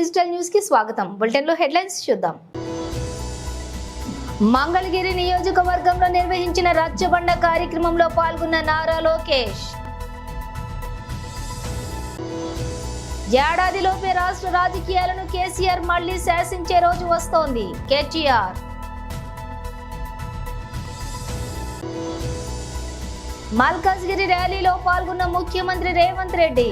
Digital news కి స్వాగతం. Bulletin లో హెడ్లైన్స్ చూద్దాం. మంగళగిరి నియోజకవర్గంలో నిర్వహించిన రచ్చబండ కార్యక్రమంలో పాల్గొన్న నారా లోకేష్. ఏడాదిలోపే రాష్ట్ర రాజకీయాలను కేసీఆర్ మళ్లీ శాసించే రోజు వస్తోంది. కేటీఆర్. మల్కాజ్గిరి ర్యాలీలో పాల్గొన్న ముఖ్యమంత్రి రేవంత్ రెడ్డి.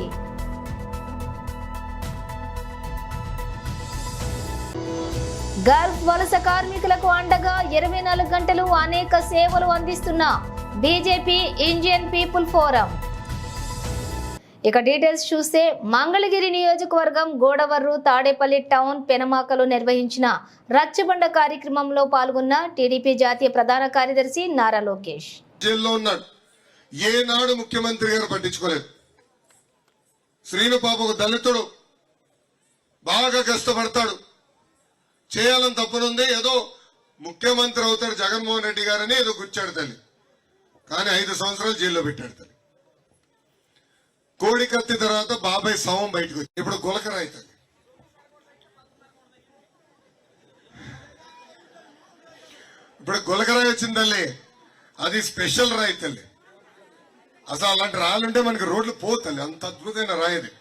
గల్ఫ్ వలస కార్మికులకు అండగా 24 గంటలు అనేక సేవలు అందిస్తున్న బీజేపీ ఇండియన్ పీపుల్ ఫోరం. ఇక డీటెయిల్స్ చూస్తే మంగళగిరి నియోజకవర్గం గోడవర్రు, తాడేపల్లి టౌన్, పెనమాకలో నిర్వహించిన రచ్చబండ కార్యక్రమంలో పాల్గొన్న టీడీపీ జాతీయ ప్రధాన కార్యదర్శి నారా లోకేష్. జైల్లో ఉన్నాడు. ఏనాడు ముఖ్యమంత్రి గారు పట్టించుకోలేదు. శ్రీను పాప ఒక దళితుడు, బాగా కష్టపడతాడు, చేయాలని తప్పనుంది, ఏదో ముఖ్యమంత్రి అవుతాడు జగన్మోహన్ రెడ్డి గారని ఏదో గుచ్చాడు తల్లి. కానీ 5 సంవత్సరాలు జైల్లో పెట్టాడు తల్లి. కోడి కత్తి తర్వాత బాబాయ్ శవం బయటకు వచ్చి ఇప్పుడు గులకరాయి తల్లి. ఇప్పుడు గులకరాయి వచ్చింది తల్లి, అది స్పెషల్ రాయి తల్లి. అసలు అలాంటి రాళ్ళుంటే మనకి రోడ్లు పోతల్లి, అంత అద్భుతమైన రాయది.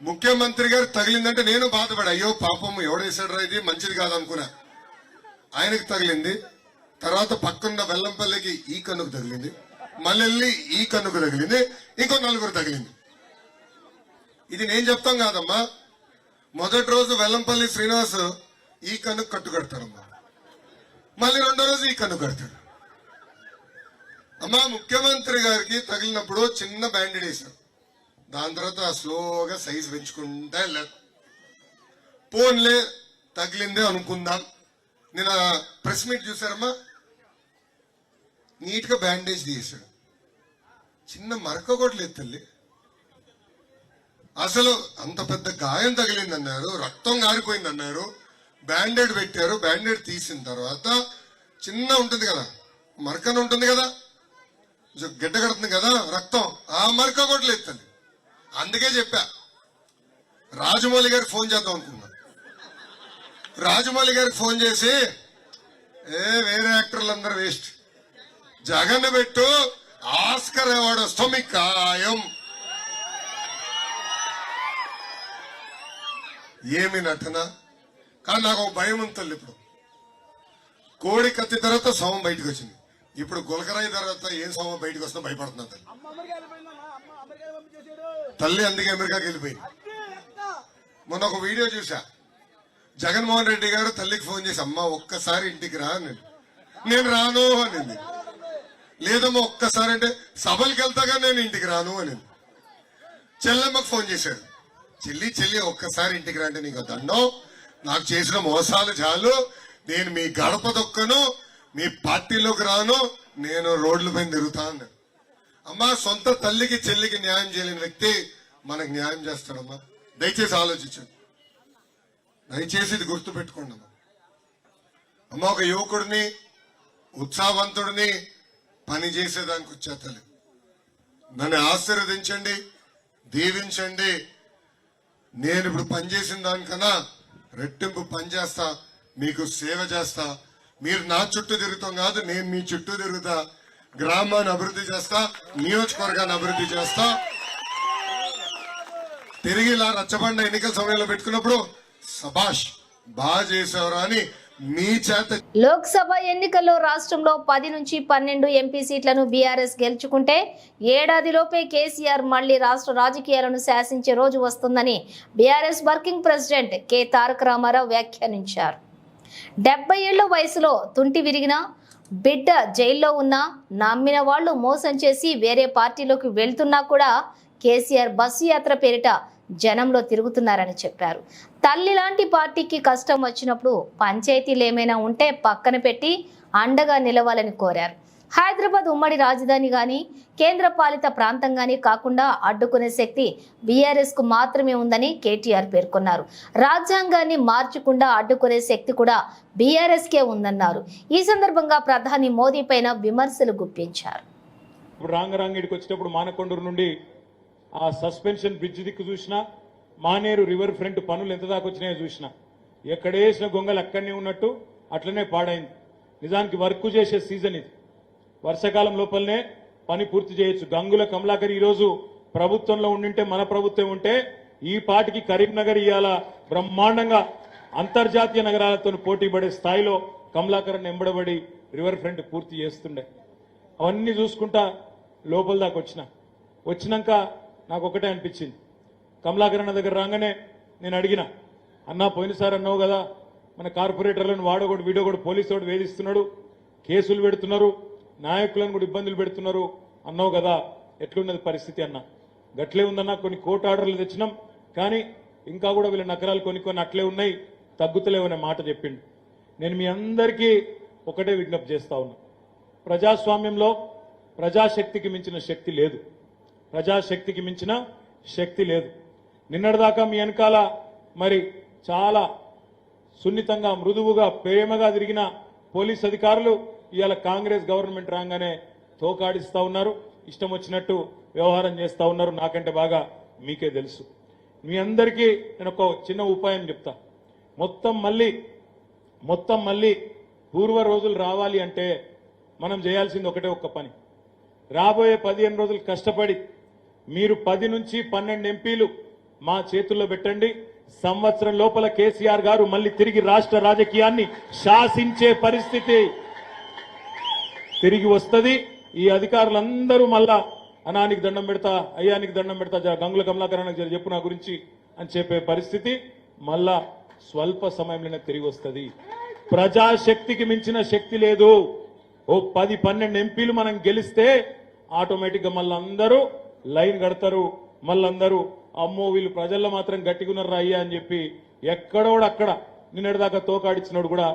ముఖ్యమంత్రి గారు తగిలిందంటే నేను బాధపడా, అయ్యో పాపం ఎవడేసాడు రా, ఇది మంచిది కాదనుకున్నా. ఆయనకు తగిలింది, తర్వాత పక్కన్న వెల్లంపల్లికి ఈ కన్నుకు తగిలింది, మళ్ళీ ఈ కన్నుకు తగిలింది, ఇంకో 4 తగిలింది. ఇది నేను చెప్తాం కాదమ్మా. మొదటి రోజు వెల్లంపల్లి శ్రీనివాస్ ఈ కన్నుకు కట్టు కడతాడమ్మా, మళ్ళీ 2వ రోజు ఈ కన్ను కడతాడు. అమ్మా ముఖ్యమంత్రి గారికి తగిలినప్పుడు చిన్న బ్యాండేడ్ వేశారు, దాని తర్వాత స్లోగా సైజ్ పెంచుకుంటా వెళ్ళారు. పోన్లే తగిలిందే అనుకుందాం. నేను ప్రెస్ మీట్ చూసారమ్మా, నీట్ గా బ్యాండేజ్ తీసాడు, చిన్న మరక కూడా లేదు తల్లి. అసలు అంత పెద్ద గాయం తగిలిందన్నారు, రక్తం గారిపోయిందన్నారు, బ్యాండేడ్ పెట్టారు. బ్యాండేడ్ తీసిన తర్వాత చిన్న ఉంటుంది కదా, మరకన ఉంటుంది కదా, గడ్డ కడుతుంది కదా రక్తం, ఆ మరక కూడా లేదు తల్లి. అందుకే చెప్పా రాజమౌళి గారికి ఫోన్ చేద్దాం అనుకున్నా. రాజమౌళి గారికి ఫోన్ చేసి, వేరే యాక్టర్లు అందరూ వేస్ట్, జగన్ పెట్టు, ఆస్కర్ అవార్డు వస్తాం మీకు ఖాయం. ఏమి నటన. కానీ నాకు ఒక భయం ఉంది తల్లి. ఇప్పుడు కోడి కత్తి తర్వాత శవం బయటకు వచ్చింది, ఇప్పుడు గులకరాయి తర్వాత ఏం శవం బయటకు వస్తుందో భయపడుతున్నా తల్లి. తల్లి అందుకే అమెరికాకి వెళ్ళిపోయింది. మొన్న ఒక వీడియో చూసా, జగన్మోహన్ రెడ్డి గారు తల్లికి ఫోన్ చేసి, అమ్మ ఒక్కసారి ఇంటికి రా అని. నేను రాను అనింది. లేదమ్మా ఒక్కసారి అంటే, సభలకు వెళ్తాగా నేను ఇంటికి రాను అని. చెల్లెమ్మకు ఫోన్ చేశాడు, చెల్లి ఒక్కసారి ఇంటికి రా అంటే, నీకు దండం, నాకు చేసిన మోసాలు చాలు, నేను మీ గడప దొక్కను, మీ పార్టీలోకి రాను, నేను రోడ్ల పైన తిరుగుతా అన్నాడు. అమ్మా సొంత తల్లికి చెల్లికి న్యాయం చేయలేని వ్యక్తి మనకు న్యాయం చేస్తాడమ్మా. దయచేసి ఆలోచించండి, దయచేసి ఇది గుర్తు పెట్టుకోండి అమ్మా. అమ్మ ఒక యువకుడిని, ఉత్సాహవంతుడిని పని చేసేదానికి వచ్చా తల్లి. నన్ను ఆశీర్వదించండి, దీవించండి. నేను ఇప్పుడు పనిచేసిన దానికన్నా రెట్టింపు పని చేస్తా, మీకు సేవ చేస్తా. మీరు నా చుట్టూ తిరుగుతాం కాదు, నేను మీ చుట్టూ తిరుగుతా. గ్రామాన్ని అభివృద్ధి చేస్తా, నియోజకవర్గాన్ని అభివృద్ధి చేస్తా. తిరిగి ఇలా రచ్చబండ ఎన్నికల సమయంలో పెట్టుకున్నప్పుడు సభాష్ బాగా చేసేవారు అని మీ చేత. లోక్సభ ఎన్నికల్లో రాష్ట్రంలో 10 నుంచి 12 ఎంపీ సీట్లను బీఆర్ఎస్ గెలుచుకుంటే ఏడాదిలోపే కేసీఆర్ మళ్లీ రాష్ట్ర రాజకీయాలను శాసించే రోజు వస్తుందని బీఆర్ఎస్ వర్కింగ్ ప్రెసిడెంట్ కె తారక రామారావు వ్యాఖ్యానించారు. 70 ఏళ్ల వయసులో తుంటి విరిగిన బిడ్డ జైల్లో ఉన్నా, నమ్మిన వాళ్లు మోసం చేసి వేరే పార్టీలోకి వెళ్తున్నా కూడా కేసీఆర్ బస్సు యాత్ర పేరిట జనంలో తిరుగుతున్నారని చెప్పారు. తల్లి లాంటి పార్టీకి కష్టం వచ్చినప్పుడు పంచాయతీలు ఏమైనా ఉంటే పక్కన పెట్టి అండగా నిలవాలని కోరారు. హైదరాబాద్ ఉమ్మడి రాజధాని గాని కేంద్ర పాలిత ప్రాంతం గాని కాకుండా అడ్డుకునే శక్తి బీఆర్ఎస్ కు మాత్రమే ఉందని కేటీఆర్ పేర్కొన్నారు. రాజ్యాంగాన్ని మార్చకుండా అడ్డుకునే శక్తి కూడా బీఆర్ఎస్ కే ఉందన్నారు. ఈ సందర్భంగా ప్రధాని మోదీ పైన విమర్శలు గుప్పించారు. రాంగరాంగిడికి వచ్చేటప్పుడు మానకొండూరు నుండి ఆ సస్పెన్షన్ బ్రిడ్జ్ దిక్కు చూసినా, మానేరు రివర్ ఫ్రంట్ పనులు ఎంత దాకా వచ్చినాయో చూసిన. ఎక్కడేసిన గొంగలు అక్కడనే ఉన్నట్టు అట్లనే పాడైంది. నిజానికి వర్క్ చేసే సీజన్ ఇది. వర్షాకాలం లోపలనే పని పూర్తి చేయొచ్చు. గంగుల కమలాకర్ ఈరోజు ప్రభుత్వంలో ఉండింటే, మన ప్రభుత్వం ఉంటే ఈ పాటికి కరీంనగర్ ఇవాళ బ్రహ్మాండంగా అంతర్జాతీయ నగరాలతో పోటీ పడే స్థాయిలో కమలాకర్ ఎంబడబడి రివర్ ఫ్రంట్ పూర్తి చేస్తుండే. అవన్నీ చూసుకుంటా లోపల దాకా వచ్చినాక నాకు ఒకటే అనిపించింది. కమలాకర్ అన్న దగ్గర రాగానే నేను అడిగిన, అన్నా పోయినసారి అన్నావు కదా మన కార్పొరేటర్లను వాడోగొడు వీడోగొడు పోలీసు వాడు వేధిస్తున్నాడు, కేసులు పెడుతున్నారు, నాయకులను కూడా ఇబ్బందులు పెడుతున్నారు అన్నావు కదా, ఎట్లున్నది పరిస్థితి అన్న. గట్లే ఉందన్నా, కొన్ని కోర్టు ఆర్డర్లు తెచ్చినాం కానీ ఇంకా కూడా వీళ్ళ నకరాలు కొన్ని అట్లే ఉన్నాయి, తగ్గుతలేవనే మాట చెప్పిండు. నేను మీ అందరికీ ఒకటే విజ్ఞప్తి చేస్తా ఉన్నా, ప్రజాస్వామ్యంలో ప్రజాశక్తికి మించిన శక్తి లేదు, ప్రజాశక్తికి మించిన శక్తి లేదు. నిన్నటిదాకా మీ వెనకాల మరి చాలా సున్నితంగా మృదువుగా ప్రేమగా తిరిగిన పోలీస్ అధికారులు ఇవాళ కాంగ్రెస్ గవర్నమెంట్ రాగానే తోకాడిస్తా ఉన్నారు, ఇష్టం వచ్చినట్టు వ్యవహారం చేస్తా ఉన్నారు. నాకంటే బాగా మీకే తెలుసు. మీ అందరికీ నేను ఒక చిన్న ఉపాయం చెప్తా. మొత్తం మళ్ళీ పూర్వ రోజులు రావాలి అంటే మనం చేయాల్సింది ఒకటే ఒక్క పని. రాబోయే 15 రోజులు కష్టపడి మీరు 10 నుంచి 12 ఎంపీలు మా చేతుల్లో పెట్టండి. సంవత్సరం లోపల కేసీఆర్ గారు మళ్ళీ తిరిగి రాష్ట్ర రాజకీయాన్ని శాసించే పరిస్థితి తిరిగి వస్తుంది. ఈ అధికారులందరూ మళ్ళా అనానికి దండం పెడతా, అయ్యానికి దండం పెడతా, గంగుల కమలాకరానికి చెప్పు నా గురించి అని చెప్పే పరిస్థితి మళ్ళా స్వల్ప సమయంలోనే తిరిగి వస్తుంది. ప్రజాశక్తికి మించిన శక్తి లేదు. ఓ 10-12 ఎంపీలు మనం గెలిస్తే ఆటోమేటిక్గా మళ్ళందరూ లైన్ కడతారు. మళ్ళందరూ అమ్మో వీళ్ళు ప్రజల్లో మాత్రం గట్టిగున్నారా అయ్యా అని చెప్పి ఎక్కడోడక్కడ నిన్నటిదాకా తోకాడిచ్చినోడు కూడా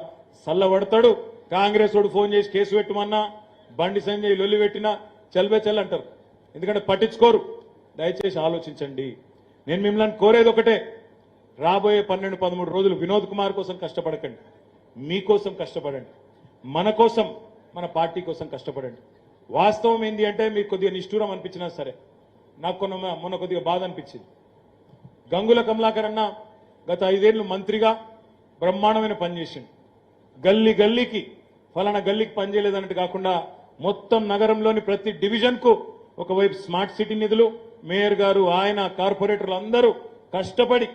సల్లబడతాడు. కాంగ్రెస్ వాడు ఫోన్ చేసి కేసు పెట్టమన్నా, బండి సంజయ్ లొల్లి పెట్టినా చల్బే చల్ అంటారు. ఎందుకంటే పట్టించుకోరు. దయచేసి ఆలోచించండి. నేను మిమ్మల్ని కోరేది ఒకటే, రాబోయే 12-13 రోజులు వినోద్ కుమార్ కోసం కష్టపడకండి, మీకోసం కష్టపడండి, మన కోసం మన పార్టీ కోసం కష్టపడండి. వాస్తవం ఏంటి అంటే మీకు కొద్దిగా నిష్ఠూరం అనిపించినా సరే, నాకు మొన్న కొద్దిగా బాధ అనిపించింది. గంగుల కమలాకర్ అన్న గత 5 ఏళ్లు మంత్రిగా బ్రహ్మాండమైన పనిచేసిండు. గల్లీకి ఫలానా గల్లీకి పనిచేయలేదన్నట్టు కాకుండా మొత్తం నగరంలోని ప్రతి డివిజన్కు ఒకవైపు స్మార్ట్ సిటీ నిధులు, మేయర్ గారు, ఆయన, కార్పొరేటర్లు అందరూ కష్టపడి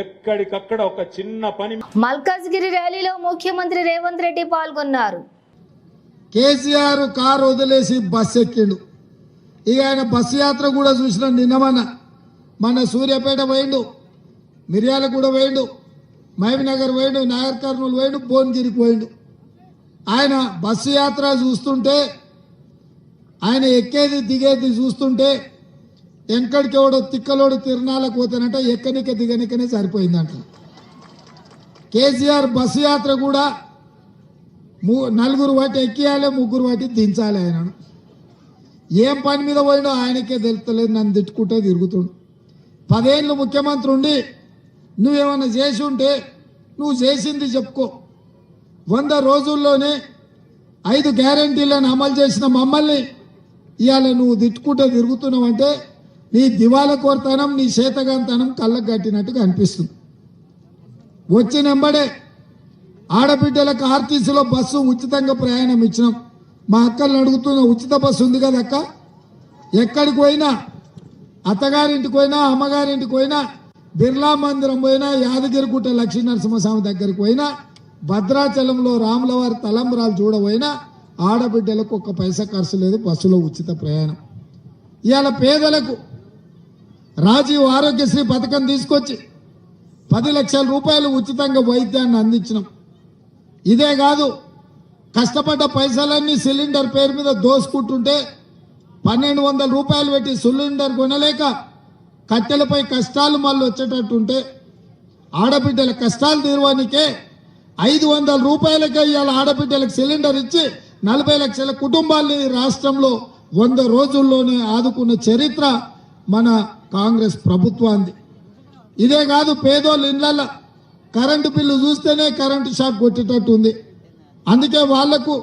ఎక్కడికక్కడ ఒక చిన్న పని. మల్కాజ్గిరి ర్యాలీలో ముఖ్యమంత్రి రేవంత్ రెడ్డి పాల్గొన్నారు. కేసీఆర్ కారు వదిలేసి బస్సు ఎక్కిండు. ఇక ఆయన బస్సు యాత్ర కూడా చూసిన నిన్నమన్న. మన సూర్యాపేట పోయిండు, మిర్యాలగూడ పోయిండు, మహబూబ్నగర్ పోయిండు, నాగర్ కర్నూలు పోయిండు, భువనగిరికి పోయిండు. ఆయన బస్సు యాత్ర చూస్తుంటే, ఆయన ఎక్కేది దిగేది చూస్తుంటే ఎంకడికెవడో తిక్కలోడు తిరునాళ్ళకు పోతానంట, ఎక్కనిక దిగనికనే సరిపోయిందంట. కేసీఆర్ బస్సు యాత్ర కూడా 4 వాటి ఎక్కియాలి, 3 వాటి దించాలి. ఆయనను ఏం పని మీద పోయినా ఆయనకే తెలుస్తలేదు, నన్ను తిట్టుకుంటే తిరుగుతుండు. 10 ఏళ్ళు ముఖ్యమంత్రి ఉండి నువ్వేమన్నా చేసి ఉంటే నువ్వు చేసింది చెప్పుకో. 100 రోజుల్లోనే 5 గ్యారంటీలను అమలు చేసిన మమ్మల్ని ఇవాళ నువ్వు తిట్టుకుంటే తిరుగుతున్నావంటే నీ దివాల కోరతనం, నీ చేతగాంతనం కళ్ళకు కట్టినట్టుగా అనిపిస్తుంది. వచ్చినెంబడే ఆడబిడ్డలకు ఆర్టీసీలో బస్సు ఉచితంగా ప్రయాణం ఇచ్చినాం. మా అక్కల్ని అడుగుతున్న, ఉచిత బస్సు ఉంది కదా అక్క, ఎక్కడికి పోయినా, అత్తగారింటికి పోయినా, అమ్మగారింటికి పోయినా, బిర్లా మందిరం పోయినా, యాదగిరిగుట్ట లక్ష్మీనరసింహస్వామి దగ్గరికి పోయినా, భద్రాచలంలో రాములవారి తలంబరాలు చూడబోయినా ఆడబిడ్డలకు 1 పైసా ఖర్చు లేదు, బస్సులో ఉచిత ప్రయాణం. ఇవాళ పేదలకు రాజీవ్ ఆరోగ్యశ్రీ పథకం తీసుకొచ్చి 10 లక్షల రూపాయలు ఉచితంగా వైద్యాన్ని అందించినాం. ఇదే కాదు, కష్టపడ్డ పైసలన్నీ సిలిండర్ పేరు మీద దోసుకుంటుంటే 1200 రూపాయలు పెట్టి సిలిండర్ కొనలేక కట్టెలపై కష్టాలు మళ్ళీ వచ్చేటట్టుంటే ఆడబిడ్డల కష్టాలు తీర్వానికే 500 రూపాయలకే ఇవాళ ఆడబిడ్డలకు సిలిండర్ ఇచ్చి 40 లక్షల కుటుంబాల్ని రాష్ట్రంలో 100 రోజుల్లోనే ఆదుకున్న చరిత్ర మన కాంగ్రెస్ ప్రభుత్వాన్ని. ఇదే కాదు, పేదోళ్ళ ఇళ్లలో కరెంటు బిల్లు చూస్తేనే కరెంటు షాక్ కొట్టేటట్టు ఉంది. అందుకే వాళ్లకు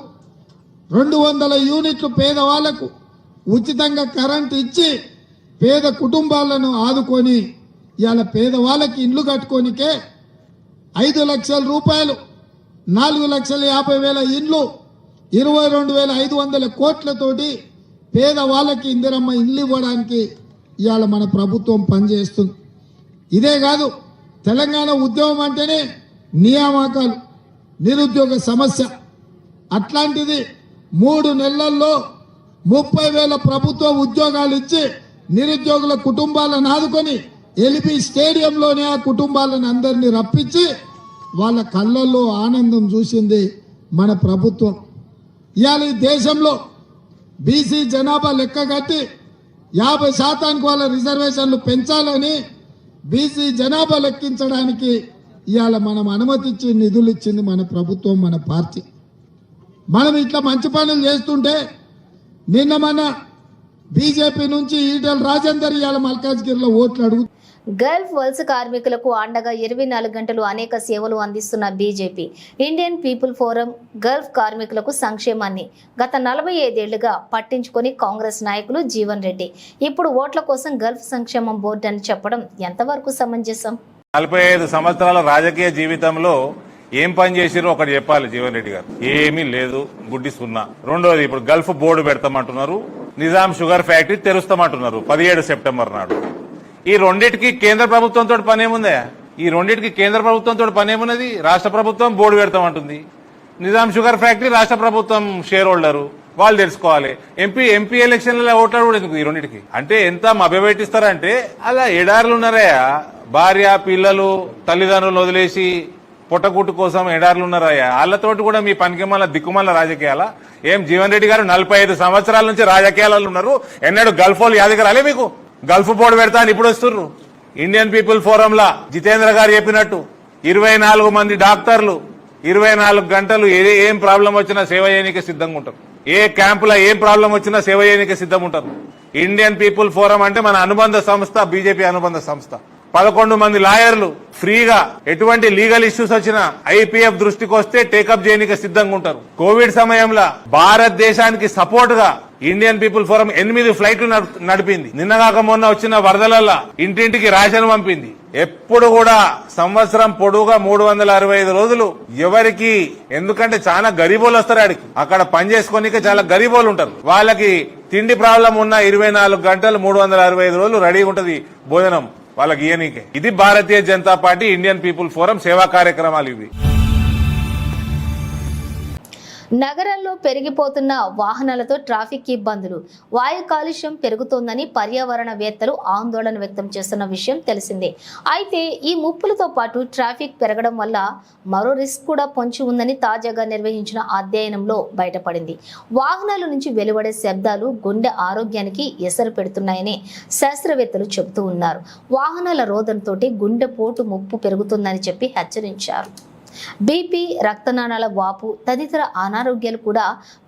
200 యూనిట్లు పేదవాళ్లకు ఉచితంగా కరెంటు ఇచ్చి పేద కుటుంబాలను ఆదుకొని ఇవాళ పేదవాళ్ళకి ఇండ్లు కట్టుకోనికే 5 లక్షల రూపాయలు 4,50,000 ఇండ్లు 22,500 కోట్లతోటి పేదవాళ్ళకి ఇందిరమ్మ ఇండ్లు ఇవ్వడానికి ఇవాళ మన ప్రభుత్వం పనిచేస్తుంది. ఇదే కాదు, తెలంగాణ ఉద్యమం అంటేనే నియామకాలు, నిరుద్యోగ సమస్య. అట్లాంటిది 3 నెలల్లో 30,000 ప్రభుత్వ ఉద్యోగాలు ఇచ్చి నిరుద్యోగుల కుటుంబాలను ఆదుకొని ఎల్బీ స్టేడియంలోనే ఆ కుటుంబాలను అందరినీ రప్పించి వాళ్ళ కళ్ళల్లో ఆనందం చూసింది మన ప్రభుత్వం. ఇవాళ ఈ దేశంలో బీసీ జనాభా లెక్క కట్టి 50% వాళ్ళ రిజర్వేషన్లు పెంచాలని బీసీ జనాభా లెక్కించడానికి ఇవాళ మనం అనుమతిచ్చి నిధులు ఇచ్చింది మన ప్రభుత్వం, మన పార్టీ. మనం ఇట్లా మంచి పనులు చేస్తుంటే నిన్న మన బీజేపీ నుంచి ఈటెల రాజేందర్ ఇవాళ మల్కాజ్గిరిలో ఓట్లు అడుగు. గల్ఫ్ వలస కార్మికులకు అండగా 24 గంటలు అనేక సేవలు అందిస్తున్న BJP Indian people forum Gulf కార్మికులకు సంక్షేమాన్ని గత 45 ఏళ్లుగా పట్టించుకొని కాంగ్రెస్ నాయకులు జీవన్ రెడ్డి ఇప్పుడు ఓట్ల కోసం గల్ఫ్ సంక్షేమం బోర్డు అని చెప్పడం ఎంతవరకు సమంజసం? 45 సంవత్సరాల రాజకీయ జీవితంలో ఏం పని చేసిరో ఒకటి చెప్పాలి జీవన్ రెడ్డి గారు. ఏమీ లేదు, గుడ్డి సున్నా. రెండోది, ఇప్పుడు గల్ఫ్ బోర్డు పెడతామంటున్నారు, నిజాం షుగర్ ఫ్యాక్టరీ తెరుస్తామంటున్నారు 17 సెప్టెంబర్ నాడు. ఈ రెండింటికి కేంద్ర ప్రభుత్వంతో పనేముందా? ఈ రెండింటికి కేంద్ర ప్రభుత్వంతో పనేమున్నది? రాష్ట్ర ప్రభుత్వం బోర్డు పెడతామంటుంది. నిజాం షుగర్ ఫ్యాక్టరీ రాష్ట్ర ప్రభుత్వం షేర్ హోల్డరు, వాళ్ళు తెలుసుకోవాలి. ఎంపీ ఎలక్షన్లలో ఓట్లాడు కూడా ఎందుకు ఈ రెండింటికి? అంటే ఎంత మభ్యపెట్టిస్తారంటే అలా ఎడారులు ఉన్నారయ్యా. భార్య పిల్లలు తల్లిదండ్రులను వదిలేసి పొట్టకుట్టు కోసం ఎడారులు ఉన్నారయ్యా. వాళ్ళతోటి కూడా మీ పనికిమాల దిక్కుమాల రాజకీయాల? ఏం జీవన్ రెడ్డి గారు 45 సంవత్సరాల నుంచి రాజకీయాలలో ఉన్నారు, ఎన్నడూ గల్ఫ్ వాళ్ళు యాదకి రాలే మీకు? గల్ఫ్ బోర్డు పెడతా అని ఇప్పుడు వస్తుర్రు. ఇండియన్ పీపుల్ ఫోరంలా జితేంద్ర గారు చెప్పినట్టు 24 మంది డాక్టర్లు 24 గంటలు ఏం ప్రాబ్లం వచ్చినా సేవ చేయడానికి సిద్ధంగా ఉంటారు. ఏ క్యాంపులో ఏం ప్రాబ్లం వచ్చినా సేవ చేయడానికి సిద్ధంగా ఉంటారు. ఇండియన్ పీపుల్ ఫోరం అంటే మన అనుబంధ సంస్థ, బీజేపీ అనుబంధ సంస్థ. 11 మంది లాయర్లు ఫ్రీగా ఎటువంటి లీగల్ ఇష్యూస్ వచ్చినా ఐపీఎఫ్ దృష్టికి వస్తే టేకప్ చేయడానికి సిద్ధంగా ఉంటారు. కోవిడ్ సమయంలో భారతదేశానికి సపోర్ట్ గా ఇండియన్ పీపుల్ ఫోరం 8 ఫ్లైట్లు నడిపింది. నిన్నగాక మొన్న వచ్చిన వరదలల్లా ఇంటింటికి రేషన్ పంపింది. ఎప్పుడు కూడా సంవత్సరం పొడవుగా 365 రోజులు ఎవరికి, ఎందుకంటే చాలా గరీబోలు వస్తారు ఆడికి, అక్కడ పని చేసుకోనికే చాలా గరీబోలు ఉంటారు. వాళ్ళకి తిండి ప్రాబ్లం ఉన్న 24 గంటలు 365 రోజులు రెడీగా ఉంటది భోజనం వాళ్ళకి ఇయనీకే. ఇది Bharatiya Janata party Indian people forum సేవా కార్యక్రమాలు ఇవి. నగరంలో పెరిగిపోతున్న వాహనాలతో ట్రాఫిక్ ఇబ్బందులు, వాయు కాలుష్యం పెరుగుతోందని పర్యావరణవేత్తలు ఆందోళన వ్యక్తం చేస్తున్న విషయం తెలిసిందే. అయితే ఈ ముప్పులతో పాటు ట్రాఫిక్ పెరగడం వల్ల మరో రిస్క్ కూడా పొంచి ఉందని తాజాగా నిర్వహించిన అధ్యయనంలో బయటపడింది. వాహనాల నుంచి వెలువడే శబ్దాలు గుండె ఆరోగ్యానికి ఎసరు పెడుతున్నాయని శాస్త్రవేత్తలు చెబుతూ ఉన్నారు. వాహనాల రోదనతో గుండెపోటు ముప్పు పెరుగుతుందని చెప్పి హెచ్చరించారు. బీపీ, రక్తనాళాల వాపు తదితర అనారోగ్యాలు కూడా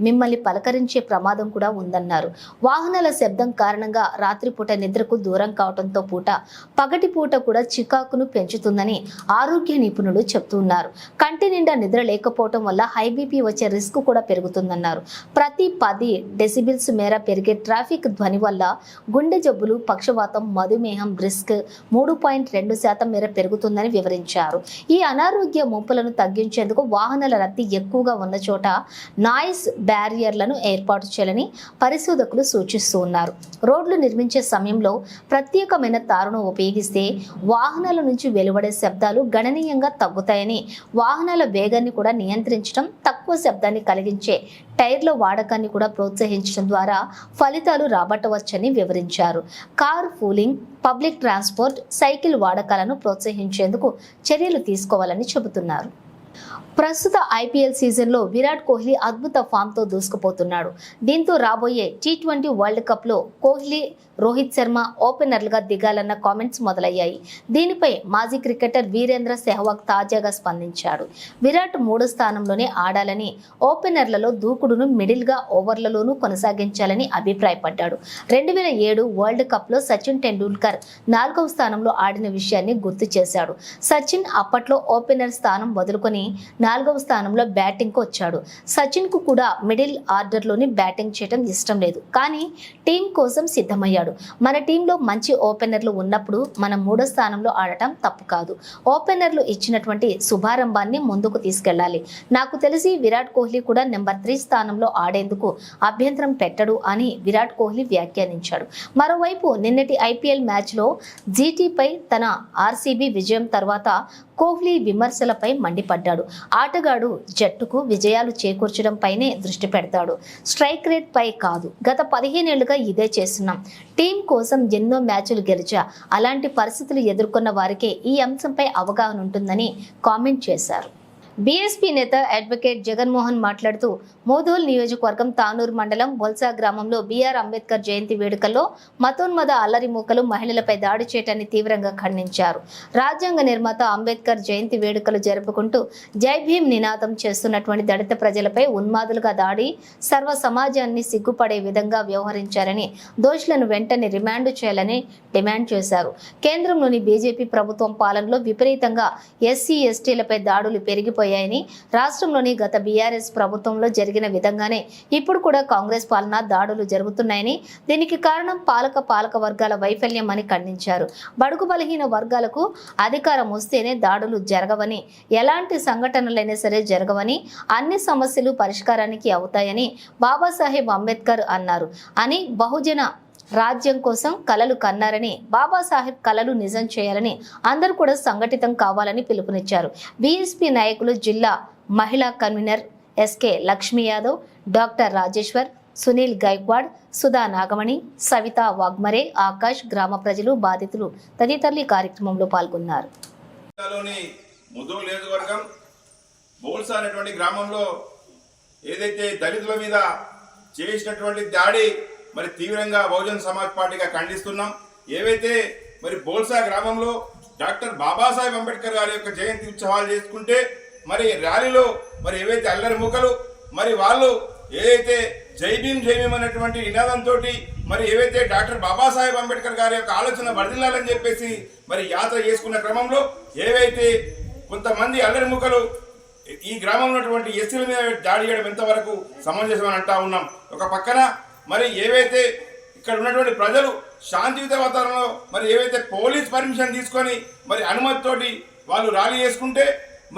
మిమ్మల్ని పలకరించే ప్రమాదం కూడా ఉందన్నారు. వాహనాల శబ్దం కారణంగా రాత్రిపూట నిద్రకు దూరం కావడంతో పూట పగటిపూట కూడా చికాకును పెంచుతుందని ఆరోగ్య నిపుణులు చెప్తున్నారు. కంటి నిండా నిద్ర లేకపోవడం వల్ల హై బీపీ వచ్చే రిస్క్ కూడా పెరుగుతుందన్నారు. ప్రతి 10 డెసిబిల్స్ మేర పెరిగే ట్రాఫిక్ ధ్వని వల్ల గుండె జబ్బులు, పక్షవాతం, మధుమేహం రిస్క్ 3.2% మేర పెరుగుతుందని వివరించారు. ఈ అనారోగ్య ముప్పులను తగ్గించేందుకు వాహనాల రద్దీ ఎక్కువగా ఉన్న చోట నాయిస్ బ్యారియర్లను ఏర్పాటు చేయాలని పరిశోధకులు సూచిస్తూ ఉన్నారు. రోడ్లు నిర్మించే సమయంలో ప్రత్యేకమైన తారును ఉపయోగిస్తే వాహనాల నుంచి వెలువడే శబ్దాలు గణనీయంగా తగ్గుతాయని, వాహనాల వేగాన్ని కూడా నియంత్రించడం, తక్కువ శబ్దాన్ని కలిగించే టైర్ల వాడకాన్ని కూడా ప్రోత్సహించడం ద్వారా ఫలితాలు రాబట్టవచ్చని వివరించారు. Car pooling, public transport, cycle వాడకాలను ప్రోత్సహించేందుకు చర్యలు తీసుకోవాలని చెబుతున్నారు. ప్రస్తుత ఐపీఎల్ సీజన్లో విరాట్ కోహ్లీ అద్భుత ఫామ్తో దూసుకుపోతున్నాడు. దీంతో రాబోయే T20 వరల్డ్ కప్లో కోహ్లీ, రోహిత్ శర్మ ఓపెనర్లుగా దిగాలన్న కామెంట్స్ మొదలయ్యాయి. దీనిపై మాజీ క్రికెటర్ వీరేంద్ర సెహ్వాగ్ తాజాగా స్పందించాడు. విరాట్ 3వ స్థానంలోనే ఆడాలని, ఓపెనర్లలో దూకుడును మిడిల్గా ఓవర్లలోనూ కొనసాగించాలని అభిప్రాయపడ్డాడు. 2007 వరల్డ్ కప్లో సచిన్ టెండూల్కర్ 4వ స్థానంలో ఆడిన విషయాన్ని గుర్తు చేశాడు. సచిన్ అప్పట్లో ఓపెనర్ స్థానం వదులుకొని 4వ స్థానంలో బ్యాటింగ్కు వచ్చాడు. సచిన్కు కూడా మిడిల్ ఆర్డర్లోని బ్యాటింగ్ చేయడం ఇష్టం లేదు, కానీ టీం కోసం సిద్ధమయ్యాడు. మన టీంలో మంచి ఓపెనర్లు ఉన్నప్పుడు మనం 3వ స్థానంలో ఆడటం తప్పు కాదు. ఓపెనర్లు ఇచ్చినటువంటి శుభారంభాన్ని ముందుకు తీసుకెళ్లాలి. నాకు తెలిసి విరాట్ కోహ్లీ కూడా నెంబర్ 3 స్థానంలో ఆడేందుకు అభ్యంతరం పెట్టడు అని విరాట్ కోహ్లీ వ్యాఖ్యానించాడు. మరోవైపు నిన్నటి ఐపీఎల్ మ్యాచ్లో జీటీపై తన ఆర్సీబీ విజయం తర్వాత కోహ్లీ విమర్శలపై మండిపడ్డాడు. ఆటగాడు జట్టుకు విజయాలు చేకూర్చడంపైనే దృష్టి పెడతాడు, స్ట్రైక్ రేట్ పై కాదు. గత 15 ఏళ్లుగా ఇదే చేస్తున్నాం. టీం కోసం ఎన్నో మ్యాచ్లు గెలిచా. అలాంటి పరిస్థితులు ఎదుర్కొన్న వారికే ఈ అంశంపై అవగాహన ఉంటుందని కామెంట్ చేశారు. బీఎస్పీ నేత అడ్వకేట్ జగన్మోహన్ మాట్లాడుతూ మోదోల్ నియోజకవర్గం తానూరు మండలం బొల్సా గ్రామంలో బీఆర్ అంబేద్కర్ జయంతి వేడుకల్లో మతోన్మద అల్లరి మూకలు మహిళలపై దాడి చేయడాన్ని తీవ్రంగా ఖండించారు. రాజ్యాంగ నిర్మాత అంబేద్కర్ జయంతి వేడుకలు జరుపుకుంటూ జై భీమ్ నినాదం చేస్తున్నటువంటి దళిత ప్రజలపై ఉన్మాదులుగా దాడి సర్వ సమాజాన్ని సిగ్గుపడే విధంగా వ్యవహరించారని, దోషులను వెంటనే రిమాండ్ చేయాలని డిమాండ్ చేశారు. కేంద్రంలోని బీజేపీ ప్రభుత్వం పాలనలో విపరీతంగా ఎస్సీ ఎస్టీలపై దాడులు పెరిగిపోయాయని, రాష్ట్రంలోని గత బీఆర్ఎస్ ప్రభుత్వంలో జరిగిన విధంగానే ఇప్పుడు కూడా కాంగ్రెస్ పాలన దాడులు జరుగుతున్నాయని, దీనికి కారణం పాలక వర్గాల వైఫల్యం అని ఖండించారు. బడుగు బలహీన వర్గాలకు అధికారం వస్తేనే దాడులు జరగవని, ఎలాంటి సంఘటనలైనా సరే జరగవని, అన్ని సమస్యలు పరిష్కారానికి అవుతాయని బాబాసాహెబ్ అంబేద్కర్ అన్నారు అని, బహుజన రాజ్యం కోసం కలలు కన్నారని, బాబాసాహెబ్ కలలు నిజం చేయాలని అందరూ కూడా సంఘటితం కావాలని పిలుపునిచ్చారు. బీఎస్పీ నాయకులు జిల్లా మహిళా convener SK Lakshmi Yadav, doctor Rajeshwar, Sunil Gaikwad, Sudha Nagamani, Savita Wagmare, Akash, గ్రామ ప్రజలు, బాధితులు తదితరులు ఈ కార్యక్రమంలో పాల్గొన్నారు. బోల్సా అనేటువంటి గ్రామంలో ఏదైతే దళితుల మీద చేసినటువంటి దాడి మరి తీవ్రంగా బహుజన్ సమాజ్ పార్టీగా ఖండిస్తున్నాం. ఏవైతే మరి బోల్సా గ్రామంలో డాక్టర్ బాబాసాహెబ్ అంబేద్కర్ గారి యొక్క జయంతి ఉత్సవాలు చేసుకుంటే మరి ర్యాలీలో మరి ఏవైతే అల్లరి మూకలు మరి వాళ్ళు ఏదైతే జై భీమ్ అనేటువంటి నినాదంతో మరి ఏవైతే డాక్టర్ బాబాసాహెబ్ అంబేద్కర్ గారి యొక్క ఆలోచన వర్ధిల్లాలని చెప్పేసి మరి యాత్ర చేసుకున్న క్రమంలో ఏవైతే కొంతమంది అల్లరి మూకలు ఈ గ్రామంలో ఉన్నటువంటి ఎస్సీల మీద దాడి చేయడం ఎంతవరకు సమంజసమని అంటా ఉన్నాం. ఒక పక్కన మరి ఏవైతే ఇక్కడ ఉన్నటువంటి ప్రజలు శాంతియుత వాతావరణంలో మరి ఏవైతే పోలీస్ పర్మిషన్ తీసుకొని మరి అనుమతితోటి వాళ్ళు ర్యాలీ చేసుకుంటే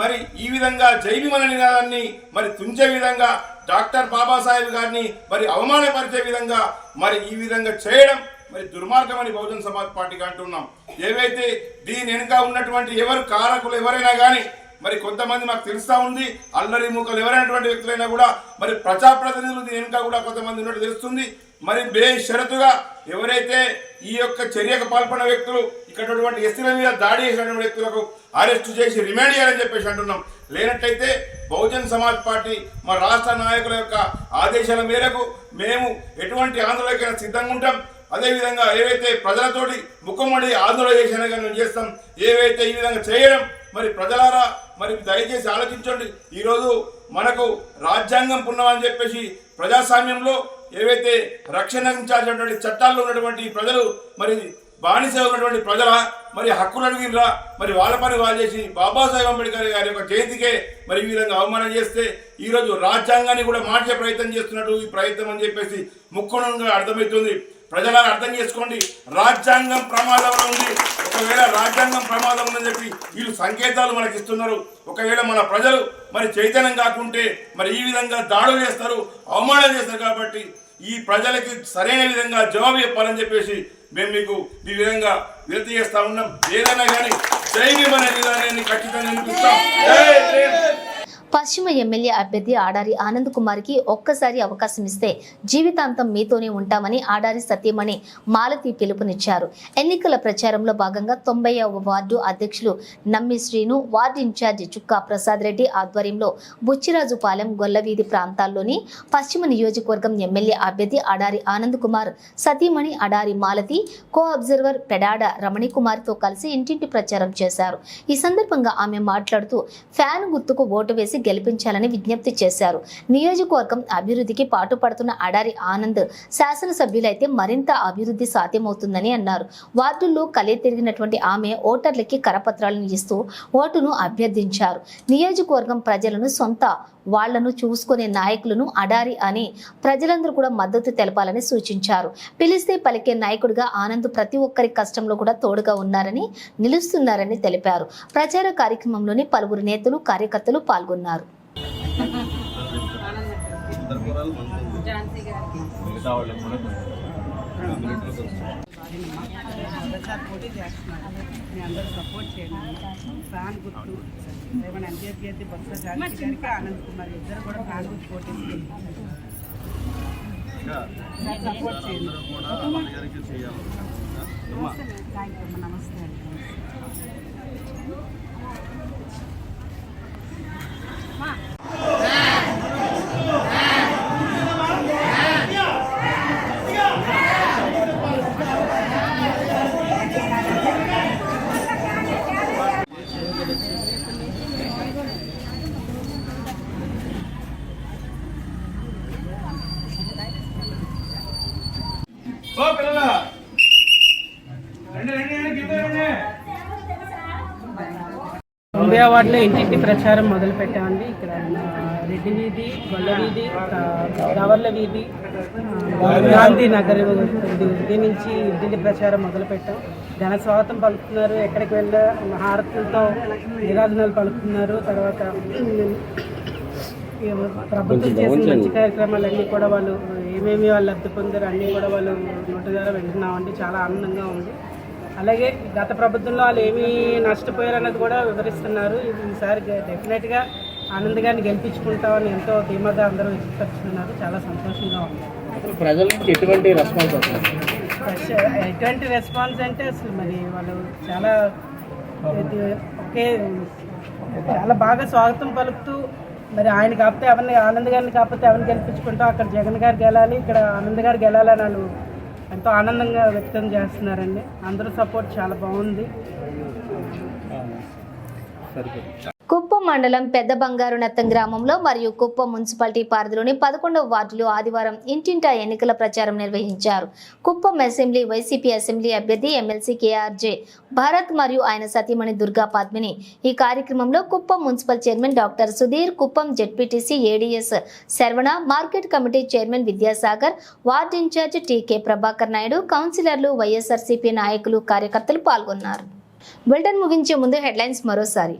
మరి ఈ విధంగా జై భీమ్ అనే నినాదాన్ని మరి తుంచే విధంగా డాక్టర్ బాబాసాహెబ్ గారిని మరి అవమానపరిచే విధంగా మరి ఈ విధంగా చేయడం మరి దుర్మార్గమని బహుజన్ సమాజ్ పార్టీకి అంటున్నాం. ఏవైతే దీని వెనుక ఉన్నటువంటి ఎవరు కారకులు ఎవరైనా కానీ మరి కొంతమంది మాకు తెలుస్తా ఉంది, అల్లరి మూకలు ఎవరైనటువంటి వ్యక్తులైనా కూడా మరి ప్రజాప్రతినిధులు దీని వెనుక కూడా కొంతమంది ఉన్నట్టు తెలుస్తుంది. మరి బేషరతుగా ఎవరైతే ఈ యొక్క చర్యకు పాల్పడిన వ్యక్తులు ఇక్కడ ఉన్నటువంటి ఎస్సీల మీద దాడి చేసినటువంటి వ్యక్తులకు అరెస్టు చేసి రిమాండ్ చేయాలని చెప్పేసి అంటున్నాం. లేనట్లయితే బహుజన్ సమాజ్ పార్టీ మా రాష్ట్ర నాయకుల యొక్క ఆదేశాల మేరకు మేము ఎటువంటి ఆందోళనకైనా సిద్ధంగా ఉంటాం. అదేవిధంగా ఏవైతే ప్రజలతోటి ముఖమడి ఆందోళన చేసినా కానీ మేము చేస్తాం. ఏవైతే ఈ విధంగా చేయడం మరి ప్రజలారా మరి దయచేసి ఆలోచించండి. ఈరోజు మనకు రాజ్యాంగం పుణ్యమని చెప్పేసి ప్రజాస్వామ్యంలో ఏవైతే రక్షణించాల్సినటువంటి చట్టాల్లో ఉన్నటువంటి ప్రజలు మరి బానిస ఉన్నటువంటి ప్రజల మరి హక్కులు అడిగినరా మరి వాళ్ళ పని వాళ్ళు చేసి బాబాసాహెబ్ అంబేద్కర్ గారి యొక్క జయంతికే మరి ఈ విధంగా అవమానం చేస్తే ఈరోజు రాజ్యాంగాన్ని కూడా మార్చే ప్రయత్నం చేస్తున్నట్టు ఈ ప్రయత్నం అని చెప్పేసి ముఖ్యంగా అర్థమవుతుంది. ప్రజలను అర్థం చేసుకోండి, రాజ్యాంగం ప్రమాదంలో ఉంది. ఒకవేళ రాజ్యాంగం ప్రమాదం ఉందని చెప్పి వీళ్ళు సంకేతాలు మనకి ఇస్తున్నారు. ఒకవేళ మన ప్రజలు మరి చైతన్యం కాకుంటే మరి ఈ విధంగా దాడులు చేస్తారు, అవమానం చేస్తారు. కాబట్టి ఈ ప్రజలకి సరైన విధంగా జవాబు చెప్పాలని చెప్పేసి మేము మీకు ఈ విధంగా వినతి చేస్తా ఉన్నాం. ఏదైనా కానీ జై భీమ్ అనే విధానాన్ని ఖచ్చితంగా వినిపిస్తాం. పశ్చిమ ఎమ్మెల్యే అభ్యర్థి ఆడారి ఆనంద్ కుమార్కి ఒక్కసారి అవకాశం ఇస్తే జీవితాంతం మీతోనే ఉంటామని ఆడారి సతీమణి మాలతి పిలుపునిచ్చారు. ఎన్నికల ప్రచారంలో భాగంగా 90వ వార్డు అధ్యక్షులు నమ్మి శ్రీను, వార్డు ఇన్ఛార్జి చుక్కా ప్రసాద్ రెడ్డి ఆధ్వర్యంలో బుచ్చిరాజుపాలెం, గొల్లవీధి ప్రాంతాల్లోని పశ్చిమ నియోజకవర్గం ఎమ్మెల్యే అభ్యర్థి ఆడారి ఆనంద్ కుమార్ సతీమణి ఆడారి మాలతి, కో అబ్జర్వర్ పెడాడ రమణి కుమార్తో కలిసి ఇంటింటి ప్రచారం చేశారు. ఈ సందర్భంగా ఆమె మాట్లాడుతూ ఫ్యాన్ గుర్తుకు ఓటు వేసి వేసి గెలిపించాలని విజ్ఞప్తి చేశారు. నియోజకవర్గం అభివృద్ధికి పాటుపడుతున్న అడారి ఆనంద్ శాసనసభ్యులైతే మరింత అభివృద్ధి సాధ్యమవుతుందని అన్నారు. వార్డుల్లో కలియ తిరిగినటువంటి ఆమె ఓటర్లకి కరపత్రాలను ఇస్తూ ఓటును అభ్యర్థించారు. నియోజకవర్గం ప్రజలను సొంత వాళ్లను చూసుకునే నాయకులను అడారి అని ప్రజలందరూ కూడా మద్దతు తెలపాలని సూచించారు. పిలిస్తే పలికే నాయకుడిగా ఆనంద్ ప్రతి ఒక్కరి కష్టంలో కూడా తోడుగా ఉన్నారని, నిలుస్తున్నారని తెలిపారు. ప్రచార కార్యక్రమంలోని పలువురు నేతలు, కార్యకర్తలు పాల్గొన్నారు. పోటీ చేస్తున్నారు. మీ అందరూ సపోర్ట్ చేయండి. ఫ్యాన్ గుర్తు ఏమైనా అభ్యర్థి బొత్స ఝాన్సీ గారికి, ఆనంద్ కుమార్ ఇద్దరు కూడా ఫ్యాన్ గుర్తు పోటీ సపోర్ట్ చేయండి. Thank you. నమస్తే అండి. తొంభై వార్డులో ఇంటింటి ప్రచారం మొదలు పెట్టామండి. ఇక్కడ రెడ్డి వీధి, గొల్ల వీధి, గవర్ల వీధి, గాంధీ నగర్ వీధి నుంచి ఇంటింటి ప్రచారం మొదలు పెట్టాం. ఘన స్వాగతం పలుకుతున్నారు. ఎక్కడికి వెళ్ళా హారతులతో నిరాధనాలు పలుకుతున్నారు. తర్వాత ప్రభుత్వం చేసిన మంచి కార్యక్రమాలన్నీ కూడా వాళ్ళు ఏమేమి వాళ్ళు లబ్ధి పొందారు అన్నీ కూడా వాళ్ళు నోటి ద్వారా వింటున్నామండి. చాలా ఆనందంగా ఉంది. అలాగే గత ప్రభుత్వంలో వాళ్ళు ఏమీ నష్టపోయారన్నది కూడా వివరిస్తున్నారు. ఈసారి డెఫినెట్గా ఆనంద్ గారిని గెలిపించుకుంటామని ఎంతో ధీమాగా అందరూ వ్యక్తపరుస్తున్నారు. చాలా సంతోషంగా ఉంది. ప్రజల నుంచి ఎటువంటి రెస్పాన్స్ వస్తుంది? ఎటువంటి రెస్పాన్స్ అంటే అసలు మరి వాళ్ళు చాలా చాలా బాగా స్వాగతం పలుకుతూ, మరి ఆయన కాకపోతే ఎవరిని, ఆనంద్ గారిని కాకపోతే ఎవరిని గెలిపించుకుంటాం, అక్కడ జగన్ గారు గెలాలి, ఇక్కడ ఆనంద్ గారు గెలాలని వాళ్ళు ఎంతో ఆనందంగా వ్యక్తం చేస్తున్నారండి. అందరూ సపోర్ట్ చాలా బాగుంది. కుప్పం మండలం పెద్ద బంగారునత్తం గ్రామంలో మరియు కుప్పం మున్సిపాలిటీ పరిధిలోని 11వ వార్డులో ఆదివారం ఇంటింటా ఎన్నికల ప్రచారం నిర్వహించారు. కుప్పం అసెంబ్లీ వైసీపీ అసెంబ్లీ అభ్యర్థి ఎమ్మెల్సీ కేఆర్జే భరత్ మరియు ఆయన సతీమణి దుర్గా పద్మిని. ఈ కార్యక్రమంలో Kuppam municipal chairman doctor Sudheer, Kuppam ZPTC ADS Sharvana, market committee chairman Vidyasagar, ward incharge TK Prabhakar Naidu, కౌన్సిలర్లు, వైఎస్ఆర్సీపీ నాయకులు, కార్యకర్తలు పాల్గొన్నారు. బులెటిన్ ముగించే ముందు హెడ్లైన్స్ మరోసారి.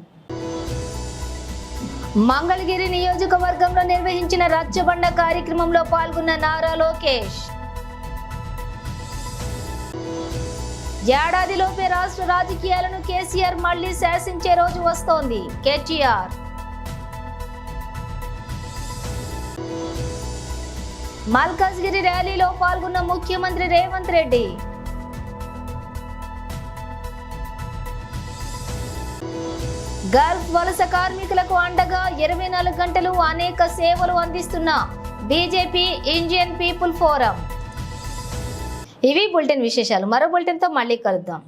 మంగళగిరి నియోజకవర్గంలో నిర్వహించిన రచ్చబండ కార్యక్రమంలో పాల్గొన్న నారా లోకేష్. ఏడాదిలోపే రాష్ట్ర రాజకీయాలను కేసీఆర్ మళ్లీ శాసించే రోజు వస్తోంది, కేటీఆర్. మల్కాజ్గిరి ర్యాలీలో పాల్గొన్న ముఖ్యమంత్రి రేవంత్ రెడ్డి. గల్ఫ్ వలస కార్మికులకు అండగా 24 గంటలు అనేక సేవలు అందిస్తున్న బీజేపీ ఇండియన్ పీపుల్ ఫోరం. ఇవి బులెటిన్ విశేషాలు. మరో బులెటిన్తో మళ్ళీ కలుద్దాం.